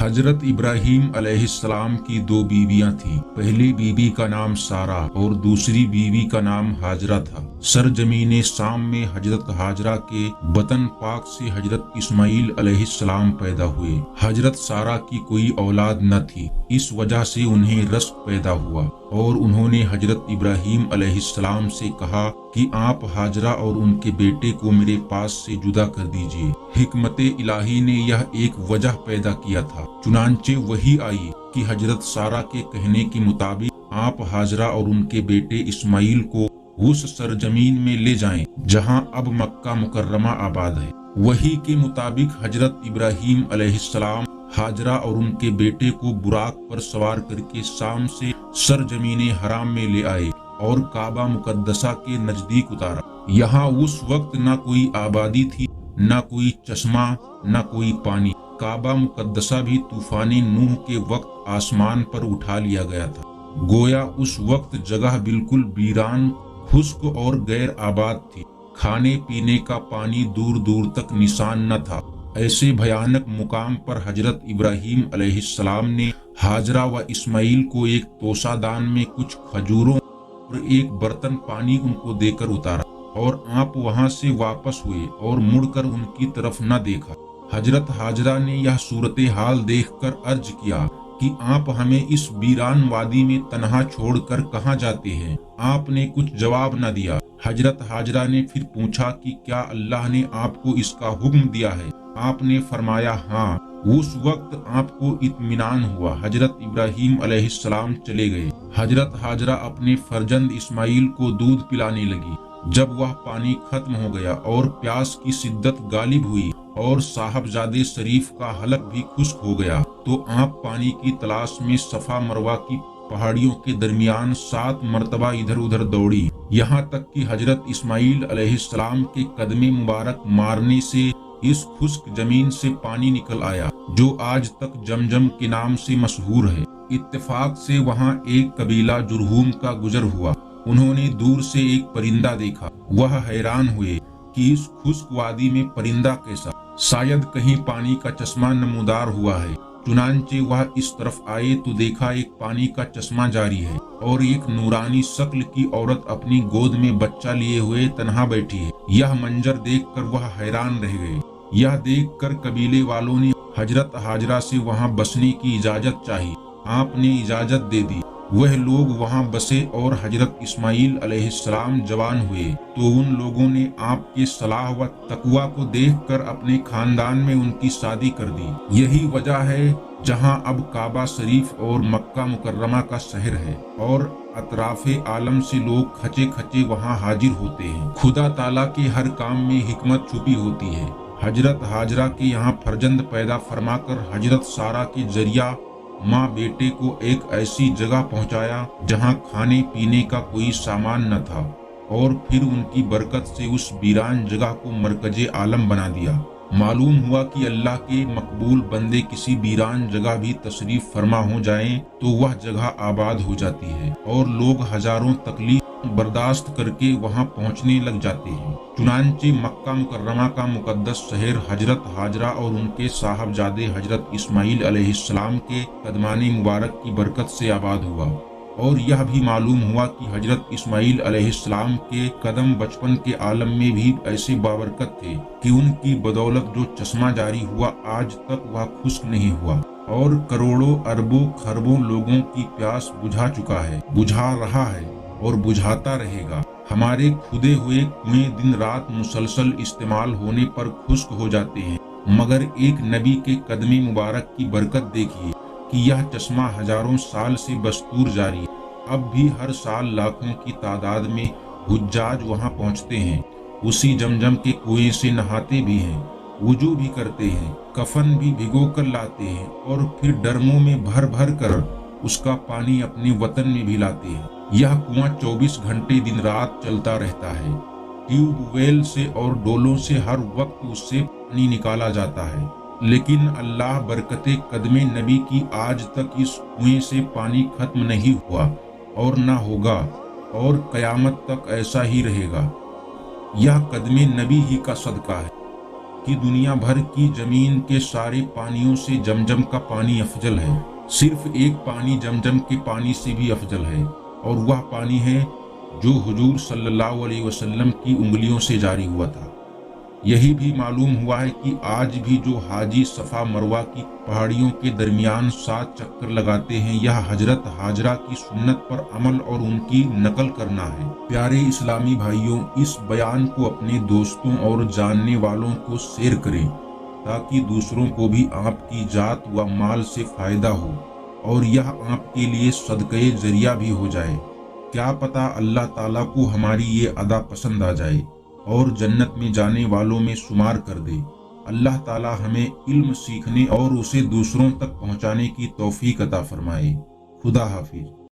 हजरत इब्राहीम अलैहिस्सलाम की दो बीवियां थीं। पहली बीवी का नाम सारा और दूसरी बीवी का नाम हाजरा था। सरजमीन शाम में हजरत हाजरा के बतन पाक से हजरत इस्माइल अलैहिस्सलाम पैदा हुए। हजरत सारा की कोई औलाद न थी, इस वजह से उन्हें रज़्क़ पैदा हुआ और उन्होंने हजरत इब्राहीम अलैहिस्सलाम से कहा कि आप हाजरा और उनके बेटे को मेरे पास से जुदा कर दीजिए। हिकमत इलाही ने यह एक वजह पैदा किया था। चुनांचे वही आई कि हजरत सारा के कहने के मुताबिक आप हाजरा और उनके बेटे इस्माइल को उस सरजमीन में ले जाएं जहां अब मक्का मुकर्रमा आबाद है। वही के मुताबिक हजरत इब्राहीम अलैहिस्सलाम हाजरा और उनके बेटे को बुराक पर सवार करके शाम से सरजमीन हराम में ले आए और काबा मुकद्दसा के नजदीक उतारा। यहाँ उस वक्त न कोई आबादी थी, न कोई चश्मा, न कोई पानी। काबा मुकद्दसा भी तूफानी नूह के वक्त आसमान पर उठा लिया गया था। गोया उस वक्त जगह बिल्कुल वीरान, खुश्क और गैर आबाद थी। खाने पीने का पानी दूर दूर तक निशान न था। ऐसे भयानक मुकाम पर हजरत इब्राहीम अलैहिस्सलाम ने हाजरा व इस्माइल को एक तोशादान में कुछ खजूरों और एक बर्तन पानी उनको देकर उतारा और आप वहां से वापस हुए और मुड़कर उनकी तरफ न देखा। हजरत हाजरा ने यह सूरत हाल देखकर अर्ज किया कि आप हमें इस वीरान वादी में तन्हा छोड़कर कहाँ जाते हैं। आपने कुछ जवाब न दिया। हजरत हाजरा ने फिर पूछा कि क्या अल्लाह ने आपको इसका हुक्म दिया है। आपने फरमाया हाँ। उस वक्त आपको इत्मीनान हुआ। हजरत इब्राहीम अलैहिस्सलाम चले गए। हजरत हाजरा अपने फर्जंद इस्माइल को दूध पिलाने लगी। जब वह पानी खत्म हो गया और प्यास की शिद्दत गालिब हुई और साहबजादे शरीफ का हलक भी खुश्क हो गया तो आप पानी की तलाश में सफा मरवा की पहाड़ियों के दरमियान 7 मरतबा इधर उधर दौड़ी, यहाँ तक कि हजरत इस्माइल अलैहिस्सलाम के कदमे मुबारक मारने से इस खुश्क जमीन से पानी निकल आया जो आज तक जमजम के नाम से मशहूर है। इत्तेफाक से वहाँ एक कबीला जुरहूम का गुजर हुआ। उन्होंने दूर से एक परिंदा देखा। वह हैरान हुए कि इस खुश्क वादी में परिंदा कैसा, शायद कहीं पानी का चश्मा नमूदार हुआ है। चुनांचे वह इस तरफ आए तो देखा एक पानी का चश्मा जारी है और एक नूरानी शक्ल की औरत अपनी गोद में बच्चा लिए हुए तन्हा बैठी है। यह मंजर देखकर वह हैरान रह गए। यह देखकर कबीले वालों ने हजरत हाजरा से वहां बसने की इजाजत चाही। आपने इजाजत दे दी। वह लोग वहां बसे और हजरत इस्माइल अलैहिस्सलाम जवान हुए तो उन लोगों ने आपके सलाह व तकवा को देखकर अपने खानदान में उनकी शादी कर दी। यही वजह है जहां अब काबा शरीफ और मक्का मुकर्रमा का शहर है और अतराफे आलम से लोग खचे खचे वहां हाजिर होते हैं। खुदा ताला के हर काम में हिकमत छुपी होती है। हजरत हाजरा के यहाँ फर्जंद पैदा फरमाकर हजरत सारा के जरिया माँ बेटे को एक ऐसी जगह पहुँचाया जहाँ खाने पीने का कोई सामान न था और फिर उनकी बरकत से उस वीरान जगह को मरकजे आलम बना दिया। मालूम हुआ कि अल्लाह के मकबूल बंदे किसी वीरान जगह भी तशरीफ फरमा हो जाएं तो वह जगह आबाद हो जाती है और लोग हजारों तकलीफ बर्दाश्त करके वहां पहुंचने लग जाते हैं। चुनांचे मक्का मुकर्रमा का मुकद्दस शहर हजरत हाजरा और उनके साहबजादे हजरत इस्माइल अलैहिस्सलाम के कदमाने मुबारक की बरकत से आबाद हुआ और यह भी मालूम हुआ कि हजरत इस्माइल अलैहिस्सलाम के कदम बचपन के आलम में भी ऐसे बाबरकत थे कि उनकी बदौलत जो चश्मा जारी हुआ आज तक वह खुश्क नहीं हुआ और करोड़ों अरबों खरबों लोगों की प्यास बुझा चुका है, बुझा रहा है और बुझाता रहेगा। हमारे खुदे हुए कुएं दिन रात मुसलसल इस्तेमाल होने पर खुश्क हो जाते हैं, मगर एक नबी के कदमे मुबारक की बरकत देखिए कि यह चश्मा हजारों साल से बस्तूर जारी है। अब भी हर साल लाखों की तादाद में हुज्जाज वहां पहुंचते हैं। उसी जमजम के कुएं से नहाते भी हैं, वुजू भी करते हैं, कफन भी भिगो कर लाते हैं और फिर डरमों में भर भर कर उसका पानी अपने वतन में भी लाते हैं। यह कुआं 24 घंटे दिन रात चलता रहता है। ट्यूबवेल से और डोलों से हर वक्त उससे पानी निकाला जाता है, लेकिन अल्लाह बरकते कदमे नबी की आज तक इस कुएं से पानी खत्म नहीं हुआ और न होगा और कयामत तक ऐसा ही रहेगा। यह कदमे नबी ही का सदका है। کہ دنیا بھر کی زمین کے سارے پانیوں سے زمزم کا پانی افضل ہے، صرف ایک پانی زمزم کے پانی سے بھی افضل ہے، اور وہ پانی ہے جو حضور صلی اللہ علیہ وسلم کی انگلیوں سے جاری ہوا تھا۔ یہی بھی معلوم ہوا ہے کہ آج بھی جو حاجی صفا مروہ کی پہاڑیوں کے درمیان 7 چکر لگاتے ہیں، یہ حضرت حاجرہ کی سنت پر عمل اور ان کی نقل کرنا ہے۔ پیارے اسلامی بھائیوں، اس بیان کو اپنے دوستوں اور جاننے والوں کو شیئر کریں تاکہ دوسروں کو بھی آپ کی ذات و مال سے فائدہ ہو اور یہ آپ کے لیے صدقے ذریعہ بھی ہو جائے۔ کیا پتہ اللہ تعالیٰ کو ہماری یہ ادا پسند آ جائے اور جنت میں جانے والوں میں شمار کر دے۔ اللہ تعالیٰ ہمیں علم سیکھنے اور اسے دوسروں تک پہنچانے کی توفیق عطا فرمائے۔ خدا حافظ۔